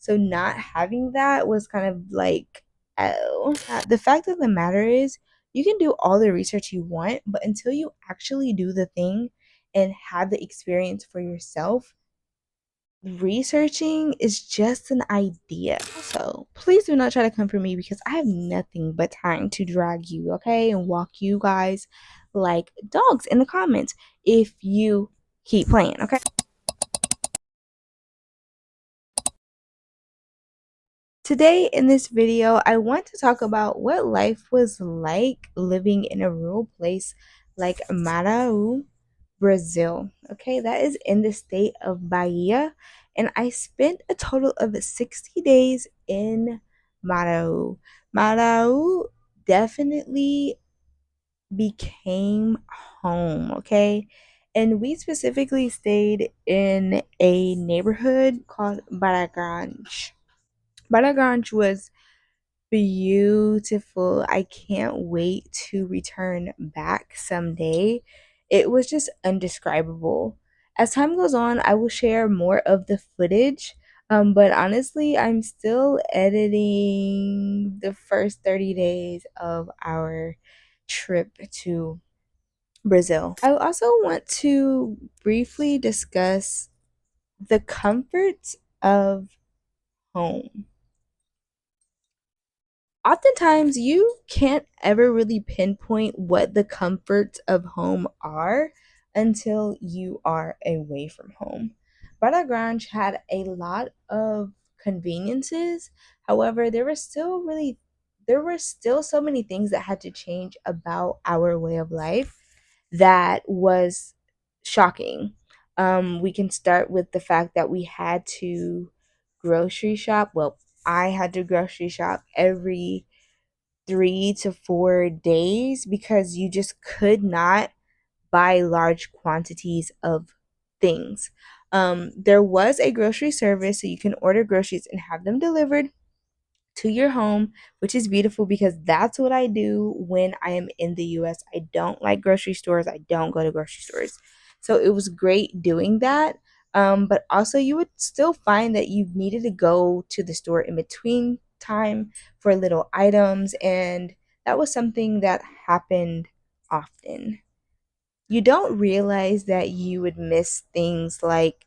So not having that was kind of like, oh. The fact of the matter is, you can do all the research you want, but until you actually do the thing and have the experience for yourself, researching is just an idea. So please do not try to come for me because I have nothing but time to drag you, okay, and walk you guys like dogs in the comments if you keep playing, okay? Today in this video, I want to talk about what life was like living in a rural place like Marau, Brazil. Okay, that is in the state of Bahia, and I spent a total of 60 days in Marau. Marau definitely became home, okay? And we specifically stayed in a neighborhood called Baragrange. Baragrange was beautiful. I can't wait to return back someday. It was just undescribable. As time goes on, I will share more of the footage. But honestly, I'm still editing the first 30 days of our trip to Brazil. I also want to briefly discuss the comforts of home. Oftentimes you can't ever really pinpoint what the comforts of home are until you are away from home. Bada Grange had a lot of conveniences. However, there were still so many things that had to change about our way of life that was shocking. We can start with the fact that we had to grocery shop. Well, I had to grocery shop every 3 to 4 days because you just could not buy large quantities of things. There was a grocery service, so you can order groceries and have them delivered to your home, which is beautiful because that's what I do when I am in the US. I don't like grocery stores. I don't go to grocery stores. So it was great doing that. But also, you would still find that you needed to go to the store in between time for little items, and that was something that happened often. You don't realize that you would miss things like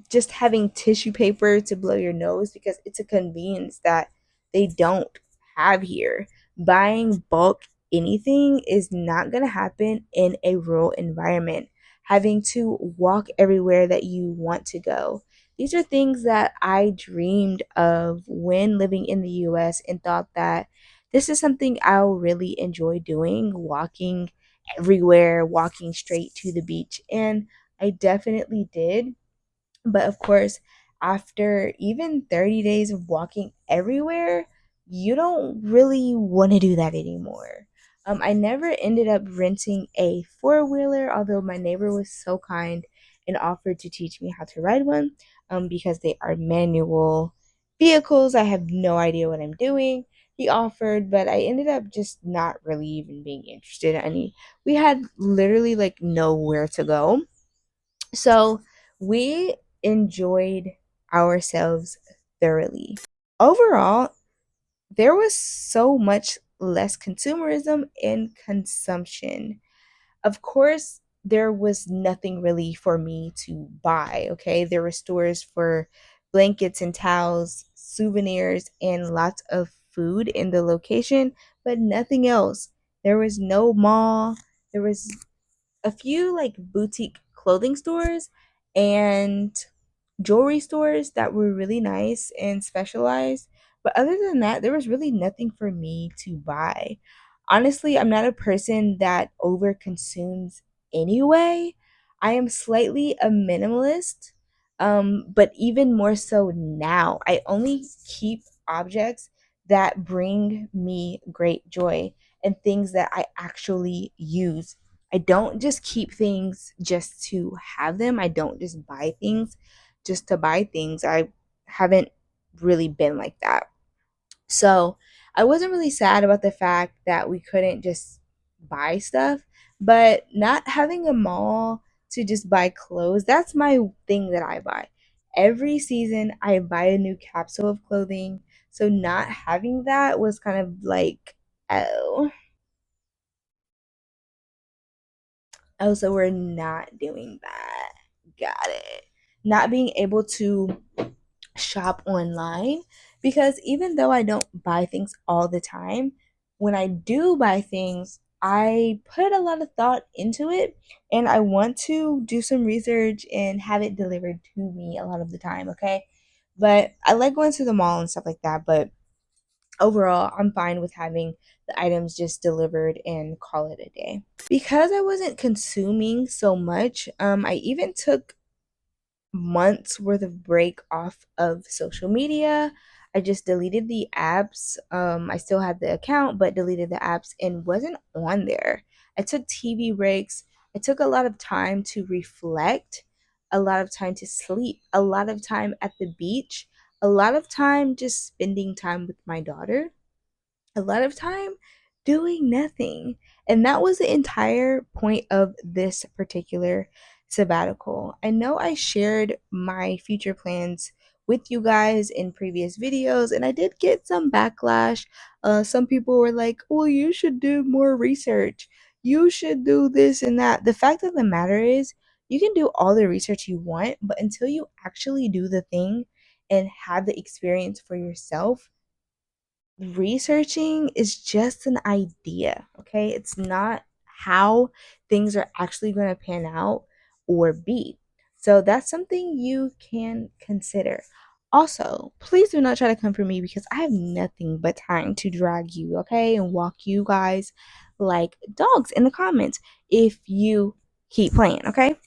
just having tissue paper to blow your nose because it's a convenience that they don't have here. Buying bulk anything is not going to happen in a rural environment. Having to walk everywhere that you want to go. These are things that I dreamed of when living in the US and thought that this is something I'll really enjoy doing, walking everywhere, walking straight to the beach. And I definitely did, but of course, after even 30 days of walking everywhere, you don't really want to do that anymore. I never ended up renting a four-wheeler, although my neighbor was so kind and offered to teach me how to ride one, because they are manual vehicles. I have no idea what I'm doing. He offered, but I ended up just not really even being interested. We had literally like nowhere to go. So we enjoyed ourselves thoroughly. Overall, there was so much less consumerism and consumption. Of course, there was nothing really for me to buy, okay? There were stores for blankets and towels, souvenirs, and lots of food in the location, but nothing else. There was no mall. There was a few like boutique clothing stores and jewelry stores that were really nice and specialized. But other than that, there was really nothing for me to buy. Honestly, I'm not a person that over consumes anyway. I am slightly a minimalist, but even more so now. I only keep objects that bring me great joy and things that I actually use. I don't just keep things just to have them. I don't just buy things just to buy things. I haven't really been like that. So I wasn't really sad about the fact that we couldn't just buy stuff, but not having a mall to just buy clothes. That's my thing that I buy. Every season, I buy a new capsule of clothing. So not having that was kind of like, oh, oh, so we're not doing that. Got it. Not being able to shop online, because even though I don't buy things all the time, when I do buy things, I put a lot of thought into it and I want to do some research and have it delivered to me a lot of the time, okay? But I like going to the mall and stuff like that, but overall, I'm fine with having the items just delivered and call it a day. Because I wasn't consuming so much, I even took months worth of break off of social media. I just deleted the apps. I still had the account, but deleted the apps and wasn't on there. I took TV breaks. I took a lot of time to reflect, a lot of time to sleep, a lot of time at the beach, a lot of time just spending time with my daughter, a lot of time doing nothing. And that was the entire point of this particular sabbatical. I know I shared my future plans with you guys in previous videos, and I did get some backlash. Some people were like, well, you should do more research. You should do this and that. The fact of the matter is, you can do all the research you want, but until you actually do the thing and have the experience for yourself, researching is just an idea, okay? It's not how things are actually going to pan out or be. So that's something you can consider. Also, please do not try to come for me because I have nothing but time to drag you, okay? And walk you guys like dogs in the comments if you keep playing, okay?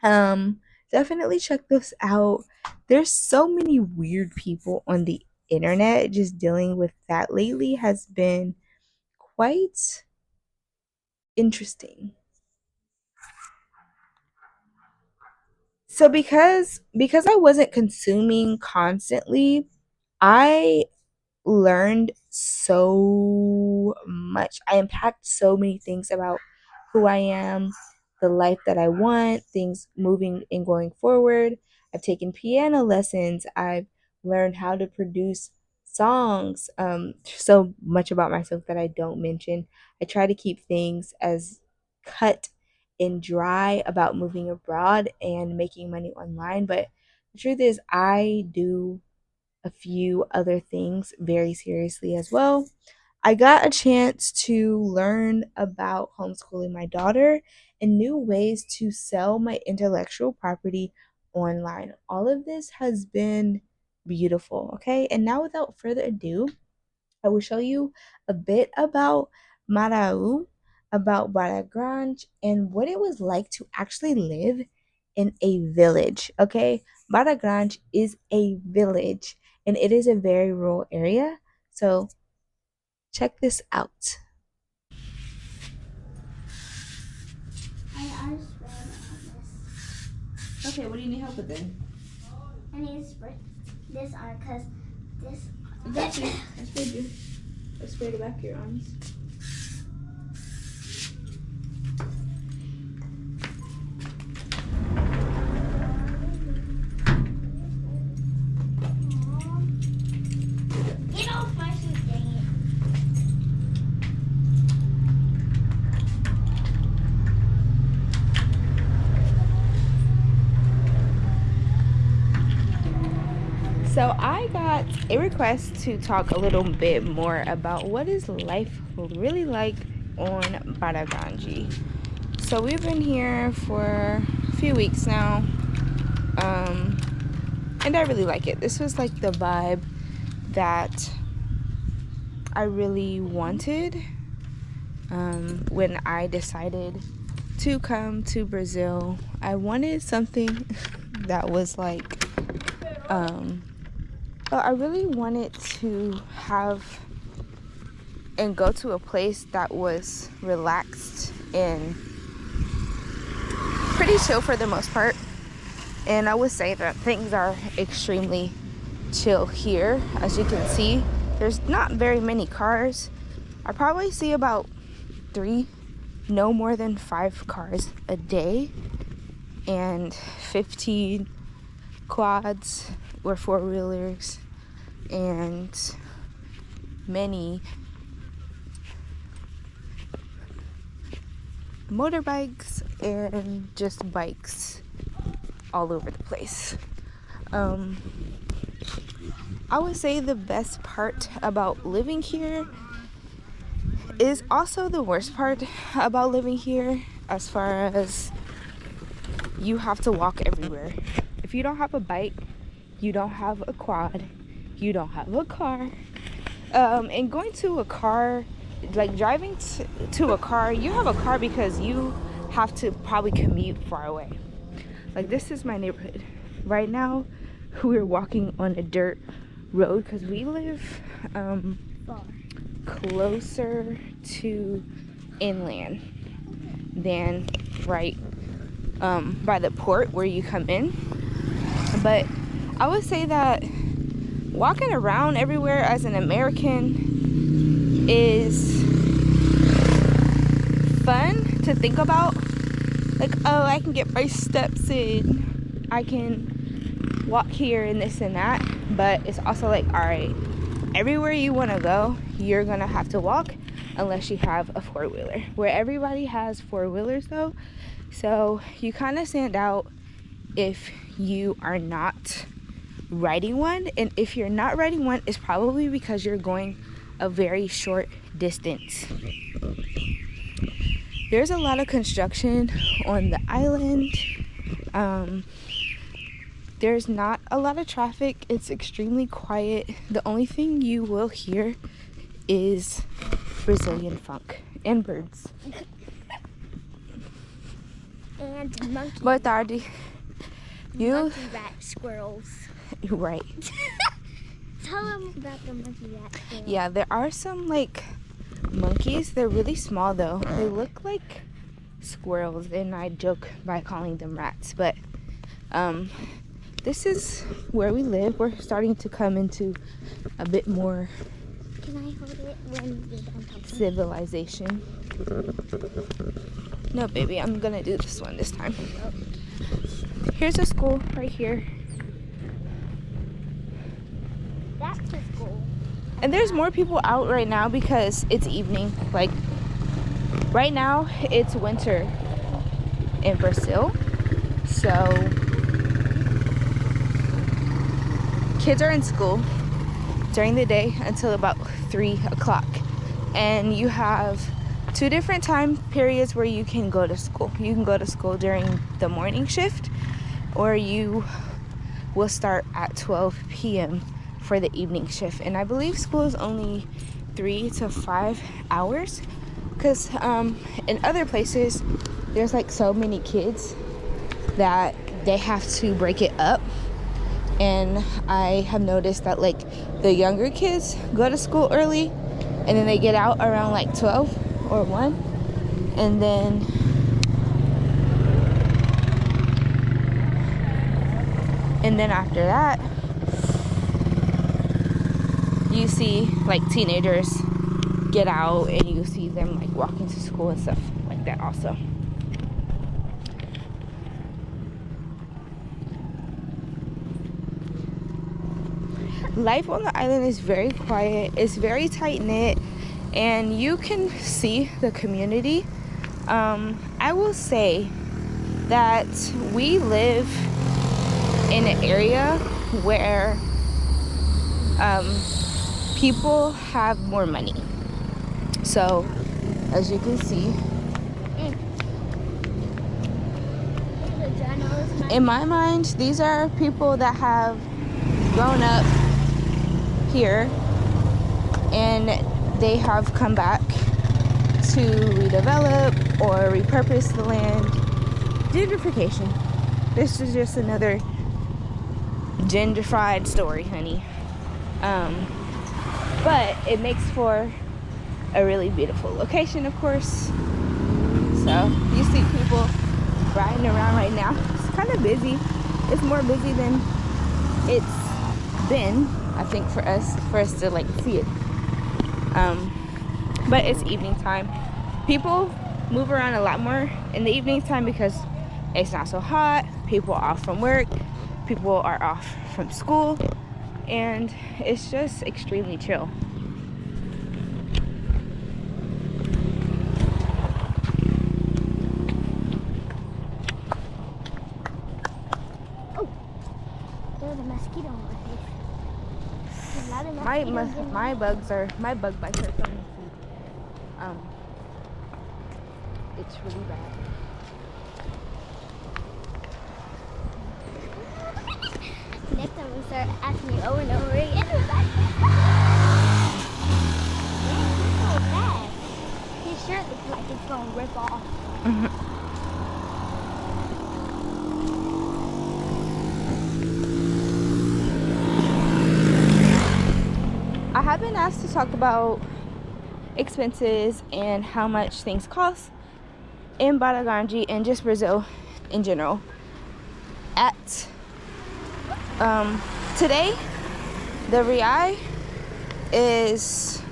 Um, Definitely check this out. There's so many weird people on the internet. Just dealing with that lately has been quite interesting. So because I wasn't consuming constantly, I learned so much. I unpacked so many things about who I am, the life that I want, things moving and going forward. I've taken piano lessons. I've learned how to produce songs. So much about myself that I don't mention. I try to keep things as cut and dry about moving abroad and making money online. But the truth is, I do a few other things very seriously as well. I got a chance to learn about homeschooling my daughter and new ways to sell my intellectual property online. All of this has been beautiful, okay? And now, without further ado, I will show you a bit about Marau, about Baragranj, and what it was like to actually live in a village. Okay, Baragranj is a village and it is a very rural area. So check this out. I already spread on this. Okay, what do you need help with then? I need to spread this on because this. I got you. I sprayed you. I sprayed the back of your arms. Get off my shoes, dang it. So I got a request to talk a little bit more about what is life really like on Baraganji. So we've been here for a few weeks now, and I really like it. This was like the vibe that I really wanted when I decided to come to Brazil. I wanted something that was like I really wanted to have and go to a place that was relaxed and pretty chill for the most part. And I would say that things are extremely chill here. As you can see, there's not very many cars. I probably see about 3, no more than 5 cars a day. and 15 quads or four-wheelers and many motorbikes and just bikes all over the place. I would say the best part about living here is also the worst part about living here, as far as you have to walk everywhere. If you don't have a bike, you don't have a quad, you don't have a car. And going to a car, like driving to a car, you have a car because you have to probably commute far away. Like, this is my neighborhood. Right now, we're walking on a dirt road because we live closer to inland than right by the port where you come in. But I would say that walking around everywhere as an American is fun to think about. Like, oh, I can get my steps in, I can walk here and this and that. But it's also like, all right, everywhere you want to go, you're gonna have to walk unless you have a four-wheeler. Where everybody has four-wheelers though, so you kind of stand out if you are not riding one. And if you're not riding one, it's probably because you're going a very short distance. There's a lot of construction on the island. There's not a lot of traffic. It's extremely quiet. The only thing you will hear is Brazilian funk and birds. And monkeys. Boa tarde. Monkey rat squirrels. Right. Tell them about the monkey rat squirrels. Yeah, there are some like monkeys. They're really small though. They look like squirrels, and I joke by calling them rats. But this is where we live. We're starting to come into a bit more Can I hold it when you're done talking? civilization. No, baby, I'm gonna do this one this time. Here's a school right here. That's the school. And there's more people out right now because it's evening. Like, right now, it's winter in Brazil. So, kids are in school during the day until about 3 o'clock. And you have 2 different time periods where you can go to school. You can go to school during the morning shift, or you will start at 12 p.m. for the evening shift. And I believe school is only 3 to 5 hours, because in other places there's like so many kids that they have to break it up. And I have noticed that like the younger kids go to school early, and then they get out around like 12 or 1, and then after that you see like teenagers get out, and you see them like walking to school and stuff like that also. Life on the island is very quiet. It's very tight-knit, and you can see the community. I will say that we live in an area where people have more money. So, as you can see, in my mind, these are people that have grown up here, and they have come back to redevelop or repurpose the land. Gentrification. This is just another gentrified story, honey. But it makes for a really beautiful location, of course. So you see people riding around right now. It's kind of busy. It's more busy than it's been, I think, for us to like see it. But it's evening time. People move around a lot more in the evening time because It's not so hot. People are off from work. People are off from school. And it's just extremely chill. Oh, there's a mosquito on my face. There's a lot of My mosquitoes in my bug bites are starting to it's really bad. Next time we'll start asking you over and over again. Dang, he's so fast. His shirt looks like it's gonna rip off. I have been asked to talk about expenses and how much things cost in Baraganji and just Brazil in general. At today, the real is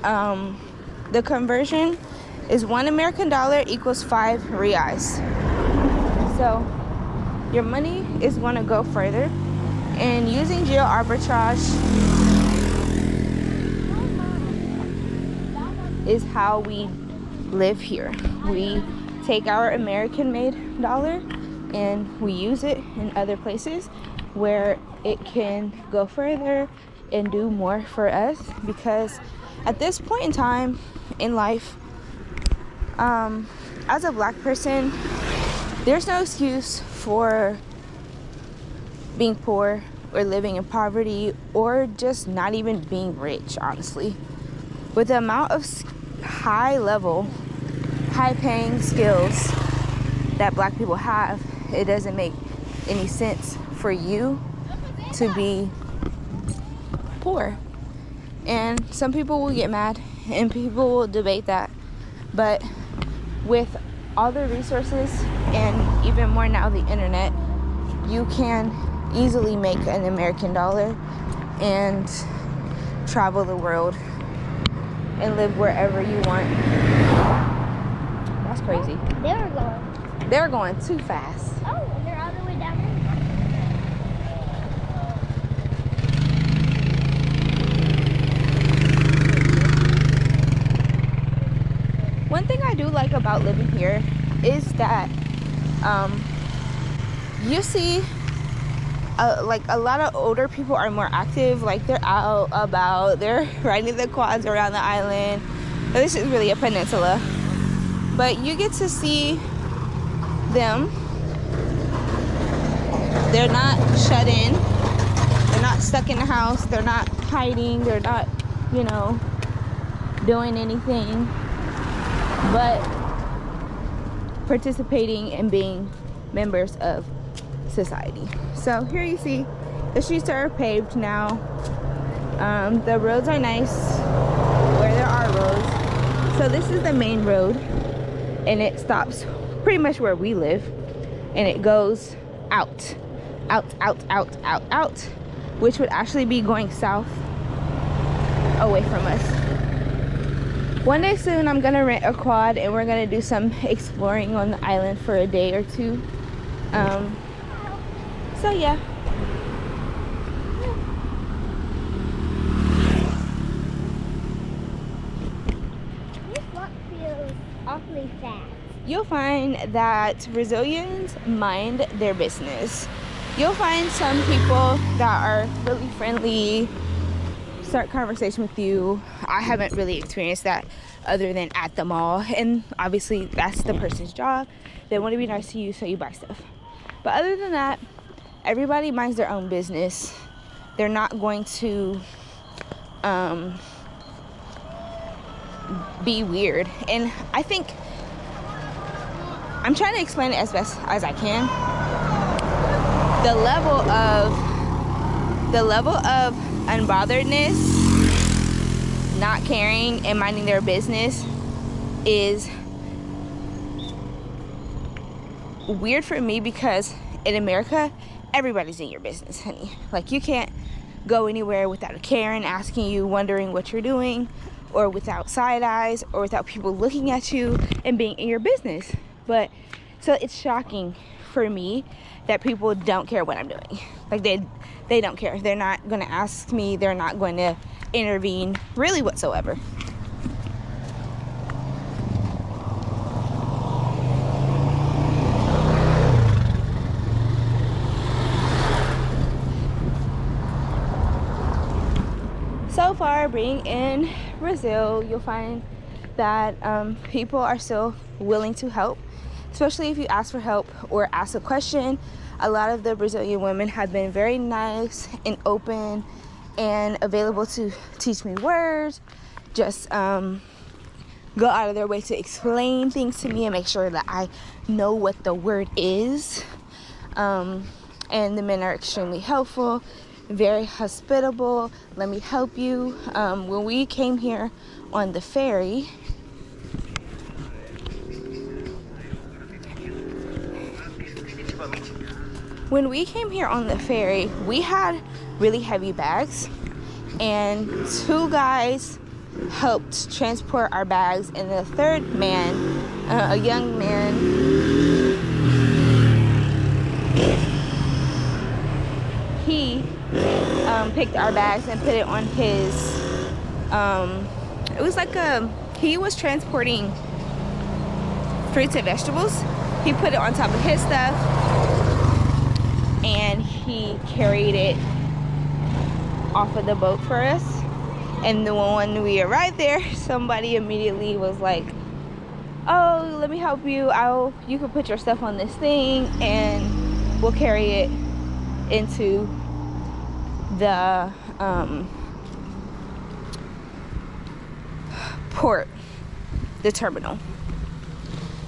the conversion is $1 equals 5 reais. So your money is going to go further, and using geo arbitrage is how we live here. We take our American-made dollar and we use it in other places where it can go further and do more for us, because at this point in time in life, as a black person, there's no excuse for being poor or living in poverty or just not even being rich, honestly. With the amount of high-paying skills that black people have, it doesn't make any sense for you to be poor. And some people will get mad and people will debate that, but with all the resources and even more now the internet, you can easily make an American dollar and travel the world and live wherever you want. That's crazy. They're going too fast. Oh, and they're all the way down there. One thing I do like about living here is that you see like a lot of older people are more active. Like they're out about, they're riding the quads around the island. This is really a peninsula, but you get to see them. They're not shut in, they're not stuck in the house, they're not hiding, they're not, you know, doing anything but participating and being members of society. So here you see the streets are paved now. The roads are nice where there are roads. So this is the main road, and it stops pretty much where we live, and it goes out, which would actually be going south away from us. One day soon I'm gonna rent a quad and we're gonna do some exploring on the island for a day or two. So yeah. This walk feels awfully fast. You'll find that Brazilians mind their business. You'll find some people that are really friendly, start conversation with you. I haven't really experienced that other than at the mall, and obviously that's the person's job. They want to be nice to you, so you buy stuff. But other than that, everybody minds their own business. They're not going to be weird. And I think I'm trying to explain it as best as I can. The level of unbotheredness, not caring and minding their business is weird for me, because in America, everybody's in your business, honey. Like, you can't go anywhere without a Karen asking you, wondering what you're doing, or without side eyes, or without people looking at you and being in your business. But So it's shocking for me that people don't care what I'm doing. Like they don't care. They're not going to ask me. They're not going to intervene really whatsoever. So far, being in Brazil, you'll find that people are still willing to help, especially if you ask for help or ask a question. A lot of the Brazilian women have been very nice and open and available to teach me words, just go out of their way to explain things to me and make sure that I know what the word is. And the men are extremely helpful, very hospitable. Let me help you. When we came here on the ferry, we had really heavy bags, and two guys helped transport our bags, and the third man, a young man, he picked our bags and put it on his, it was like he was transporting fruits and vegetables. He put it on top of his stuff and he carried it off of the boat for us. And then when we arrived there, somebody immediately was like, oh, let me help you. You can put your stuff on this thing and we'll carry it into the port, the terminal.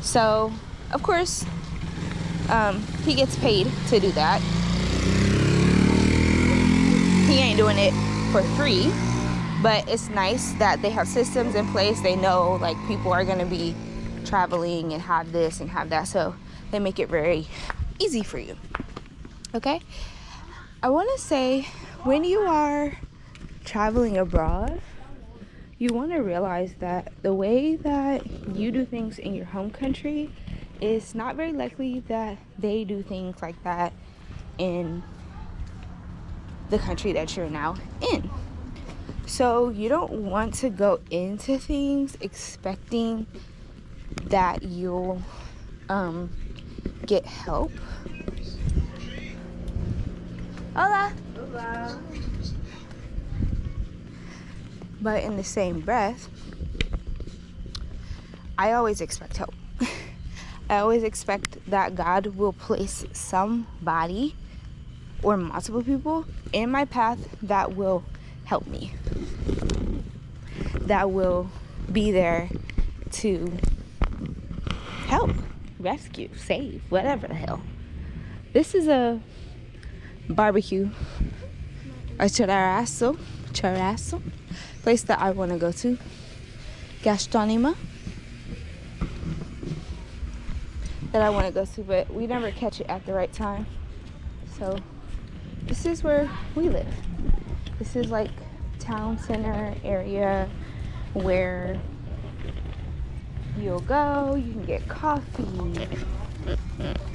So of course he gets paid to do that. He ain't doing it for free, but it's nice that they have systems in place. They know like people are gonna be traveling and have this and have that, so they make it very easy for you. Okay, I want to say, when you are traveling abroad, you want to realize that the way that you do things in your home country is not very likely that they do things like that in the country that you're now in. So you don't want to go into things expecting that you'll get help. Hola. Hola. But in the same breath, I always expect help. I always expect that God will place somebody or multiple people in my path that will help me, that will be there to help, rescue, save, whatever the hell. This is a barbecue, a churrasco place that I want to go to, gastronomia, that I want to go to, but we never catch it at the right time. So this is where we live. This is like town center area where you'll go, you can get coffee,